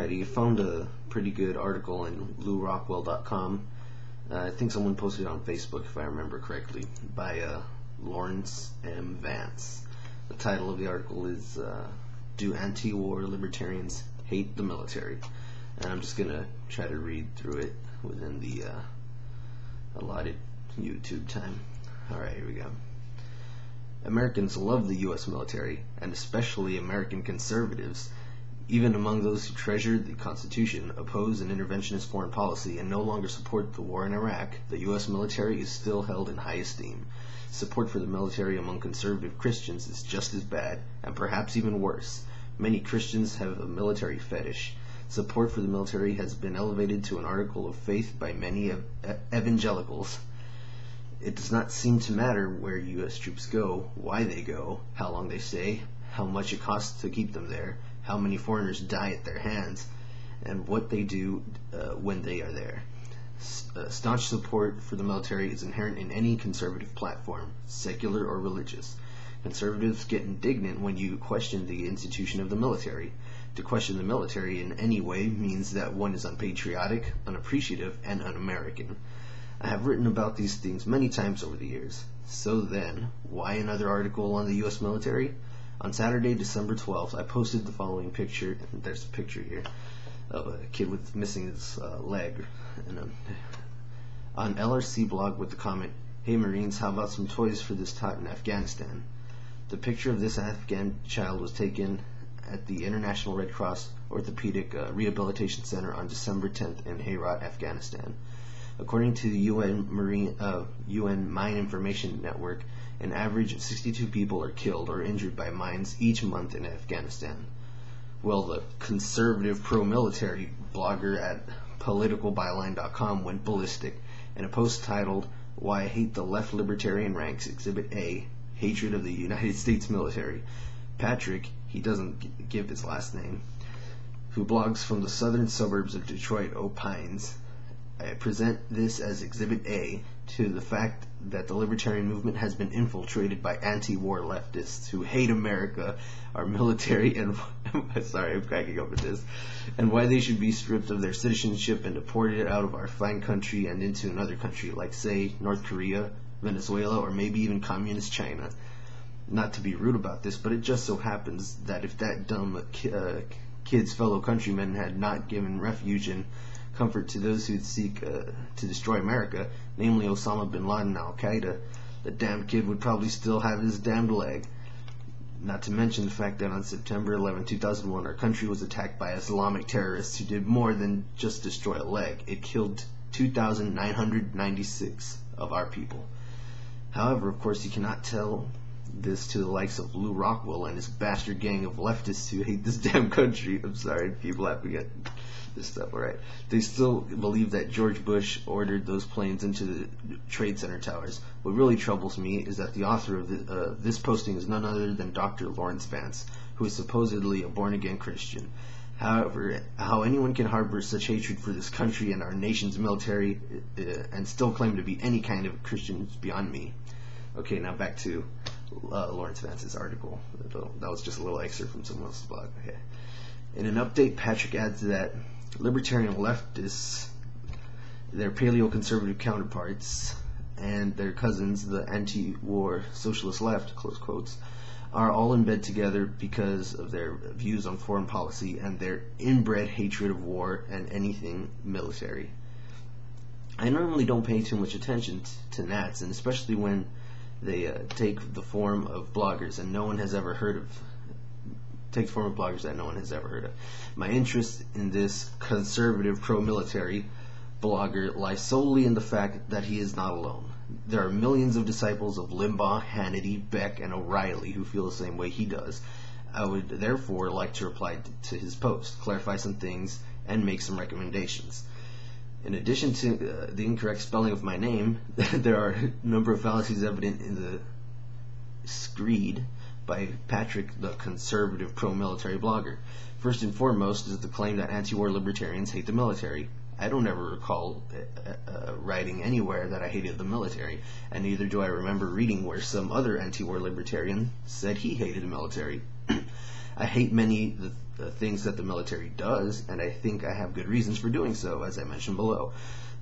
Alrighty, I found a pretty good article in LouRockwell.com. I think someone posted it on Facebook, if I remember correctly, by Laurence M. Vance. The title of the article is Do Anti-War Libertarians Hate the Military? And I'm just going to try to read through it within the allotted YouTube time. Alright, here we go. Americans love the U.S. military, and especially American conservatives. Even among those who treasure the Constitution, oppose an interventionist foreign policy, and no longer support the war in Iraq, the U.S. military is still held in high esteem. Support for the military among conservative Christians is just as bad, and perhaps even worse. Many Christians have a military fetish. Support for the military has been elevated to an article of faith by many evangelicals. It does not seem to matter where U.S. troops go, why they go, how long they stay, how much it costs to keep them there, how many foreigners die at their hands, and what they do when they are there. Staunch support for the military is inherent in any conservative platform, secular or religious. Conservatives get indignant when you question the institution of the military. To question the military in any way means that one is unpatriotic, unappreciative, and un-American. I have written about these things many times over the years. So then, why another article on the U.S. military? On Saturday, December 12th, I posted the following picture, and there's a picture here, of a kid with missing his leg, and on LRC blog with the comment, "Hey Marines, how about some toys for this tot in Afghanistan?" The picture of this Afghan child was taken at the International Red Cross Orthopedic Rehabilitation Center on December 10th in Herat, Afghanistan. According to the UN Mine Information Network, an average of 62 people are killed or injured by mines each month in Afghanistan. Well, the conservative pro-military blogger at politicalbyline.com went ballistic in a post titled, "Why I Hate the Left Libertarian Ranks, Exhibit A, Hatred of the United States Military." Patrick, he doesn't give his last name, who blogs from the southern suburbs of Detroit, opines, "I present this as Exhibit A to the fact that the libertarian movement has been infiltrated by anti-war leftists who hate America, our military, and sorry, I'm cracking up with this, and why they should be stripped of their citizenship and deported out of our fine country and into another country, like, say, North Korea, Venezuela, or maybe even communist China. Not to be rude about this, but it just so happens that if that dumb kid's fellow countrymen had not given refuge and comfort to those who seek to destroy America, namely Osama bin Laden and Al-Qaeda, the damned kid would probably still have his damned leg. Not to mention the fact that on September 11, 2001, our country was attacked by Islamic terrorists who did more than just destroy a leg. It killed 2,996 of our people. However, of course, you cannot tell this to the likes of Lou Rockwell and his bastard gang of leftists who hate this damn country. I'm sorry, people have to get this stuff, alright. They still believe that George Bush ordered those planes into the Trade Center towers. What really troubles me is that the author of this posting is none other than Dr. Laurence Vance, who is supposedly a born-again Christian. However, how anyone can harbor such hatred for this country and our nation's military and still claim to be any kind of Christian is beyond me. Okay, now back to Laurence Vance's article. That was just a little excerpt from someone else's blog. Okay. In an update, Patrick adds that libertarian leftists, their paleo-conservative counterparts, and their cousins, the anti-war socialist left, close quotes, are all in bed together because of their views on foreign policy and their inbred hatred of war and anything military. I normally don't pay too much attention to Nats, and especially when they take the form of bloggers and no one has ever heard of. My interest in this conservative pro-military blogger lies solely in the fact that he is not alone. There are millions of disciples of Limbaugh, Hannity, Beck, and O'Reilly who feel the same way he does. I would therefore like to reply to his post, clarify some things, and make some recommendations. In addition to the incorrect spelling of my name, there are a number of fallacies evident in the screed by Patrick, the conservative pro-military blogger. First and foremost is the claim that anti-war libertarians hate the military. I don't ever recall writing anywhere that I hated the military, and neither do I remember reading where some other anti-war libertarian said he hated the military. I hate many of the things that the military does, and I think I have good reasons for doing so, as I mentioned below.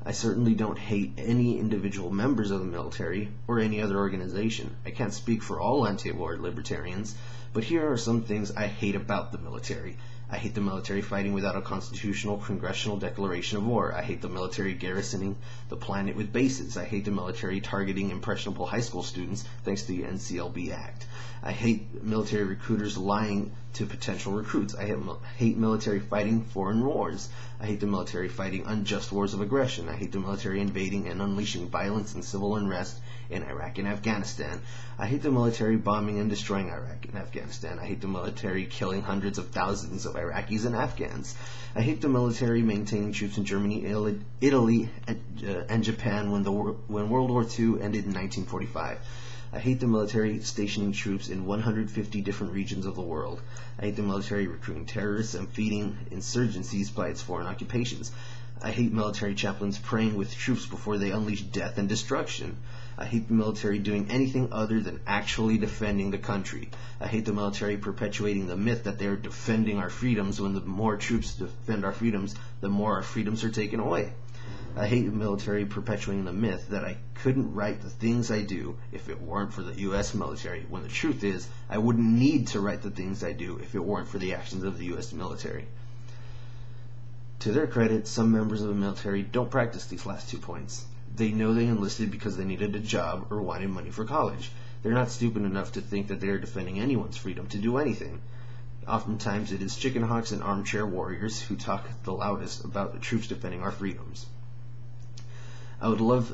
I certainly don't hate any individual members of the military or any other organization. I can't speak for all anti-war libertarians, but here are some things I hate about the military. I hate the military fighting without a constitutional congressional declaration of war. I hate the military garrisoning the planet with bases. I hate the military targeting impressionable high school students thanks to the NCLB Act. I hate military recruiters lying to potential recruits. I hate military fighting foreign wars. I hate the military fighting unjust wars of aggression. I hate the military invading and unleashing violence and civil unrest in Iraq and Afghanistan. I hate the military bombing and destroying Iraq and Afghanistan. I hate the military killing hundreds of thousands of Iraqis and Afghans. I hate the military maintaining troops in Germany, Italy, and Japan when World War II ended in 1945. I hate the military stationing troops in 150 different regions of the world. I hate the military recruiting terrorists and feeding insurgencies by its foreign occupations. I hate military chaplains praying with troops before they unleash death and destruction. I hate the military doing anything other than actually defending the country. I hate the military perpetuating the myth that they are defending our freedoms when the more troops defend our freedoms, the more our freedoms are taken away. I hate the military perpetuating the myth that I couldn't write the things I do if it weren't for the U.S. military, when the truth is, I wouldn't need to write the things I do if it weren't for the actions of the U.S. military. To their credit, some members of the military don't practice these last 2 points. They know they enlisted because they needed a job or wanted money for college. They're not stupid enough to think that they are defending anyone's freedom to do anything. Oftentimes it is chicken hawks and armchair warriors who talk the loudest about the troops defending our freedoms. I would love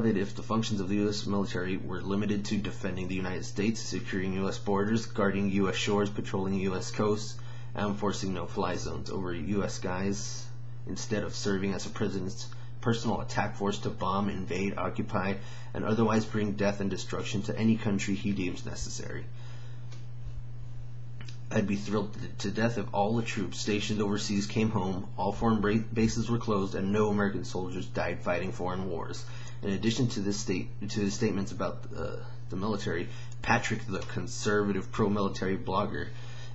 it if the functions of the U.S. military were limited to defending the United States, securing U.S. borders, guarding U.S. shores, patrolling U.S. coasts, and enforcing no-fly zones over U.S. skies, instead of serving as a president's personal attack force to bomb, invade, occupy, and otherwise bring death and destruction to any country he deems necessary. I'd be thrilled to death if all the troops stationed overseas came home, all foreign bases were closed, and no American soldiers died fighting foreign wars. In addition to his statements about the military, Patrick, the conservative pro-military blogger,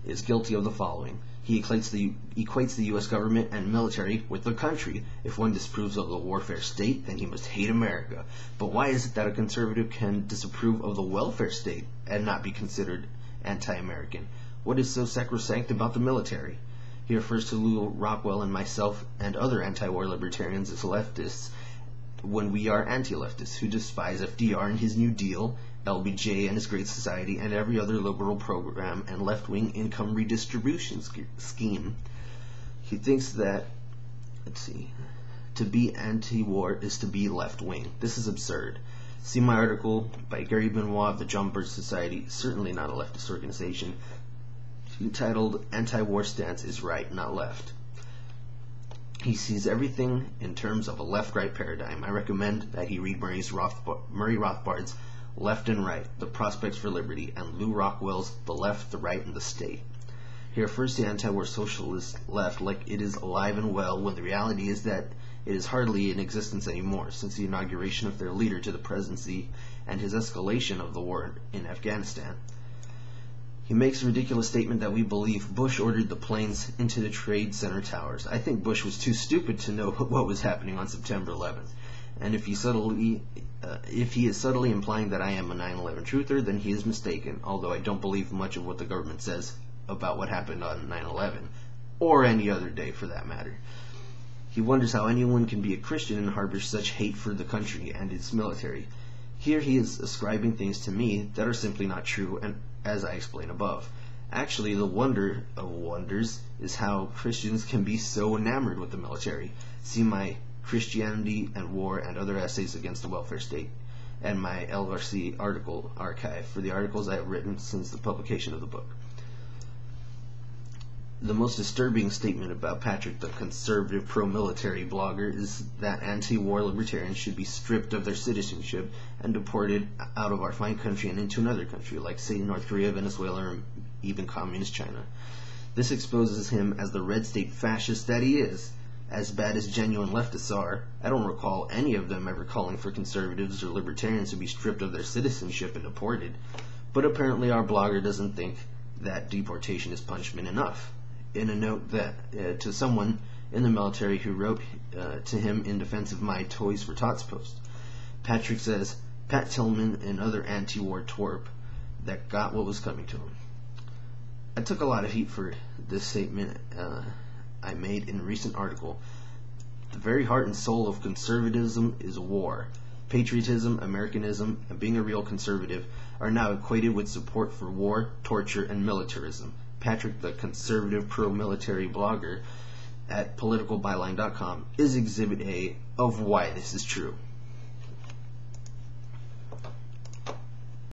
is guilty of the following. He equates the U.S. government and military with the country. If one disapproves of the warfare state, then he must hate America. But why is it that a conservative can disapprove of the welfare state and not be considered anti-American? What is so sacrosanct about the military? He refers to Lou Rockwell and myself and other anti-war libertarians as leftists when we are anti-leftists who despise FDR and his New Deal, LBJ and his Great Society, and every other liberal program and left-wing income redistribution scheme. He thinks that, to be anti-war is to be left-wing. This is absurd. See my article by Gary Benoit of the John Birch Society, certainly not a leftist organization, entitled Anti-War Stance is Right, Not Left. He sees everything in terms of a left-right paradigm. I recommend that he read Murray Rothbard's Left and Right, The Prospects for Liberty, and Lou Rockwell's The Left, the Right, and the State. He refers to the anti-war socialist left like it is alive and well, when the reality is that it is hardly in existence anymore since the inauguration of their leader to the presidency and his escalation of the war in Afghanistan. He makes a ridiculous statement that we believe Bush ordered the planes into the Trade Center towers. I think Bush was too stupid to know what was happening on September 11th. And if he is subtly implying that I am a 9/11 truther, then he is mistaken, although I don't believe much of what the government says about what happened on 9/11, or any other day for that matter. He wonders how anyone can be a Christian and harbor such hate for the country and its military. Here he is ascribing things to me that are simply not true, and as I explain above. Actually, the wonder of wonders is how Christians can be so enamored with the military. See my Christianity and War and Other Essays Against the Welfare State and my LRC article archive for the articles I have written since the publication of the book. The most disturbing statement about Patrick, the conservative pro-military blogger, is that anti-war libertarians should be stripped of their citizenship and deported out of our fine country and into another country, like say North Korea, Venezuela, or even communist China. This exposes him as the red state fascist that he is. As bad as genuine leftists are, I don't recall any of them ever calling for conservatives or libertarians to be stripped of their citizenship and deported. But apparently our blogger doesn't think that deportation is punishment enough. In a note that to someone in the military who wrote to him in defense of my Toys for Tots post, Patrick says, Pat Tillman and other anti-war twerp that got what was coming to him. I took a lot of heat for this statement I made in a recent article. The very heart and soul of conservatism is war. Patriotism, Americanism, and being a real conservative are now equated with support for war, torture, and militarism. Patrick, the conservative pro-military blogger at politicalbyline.com, is Exhibit A of why this is true.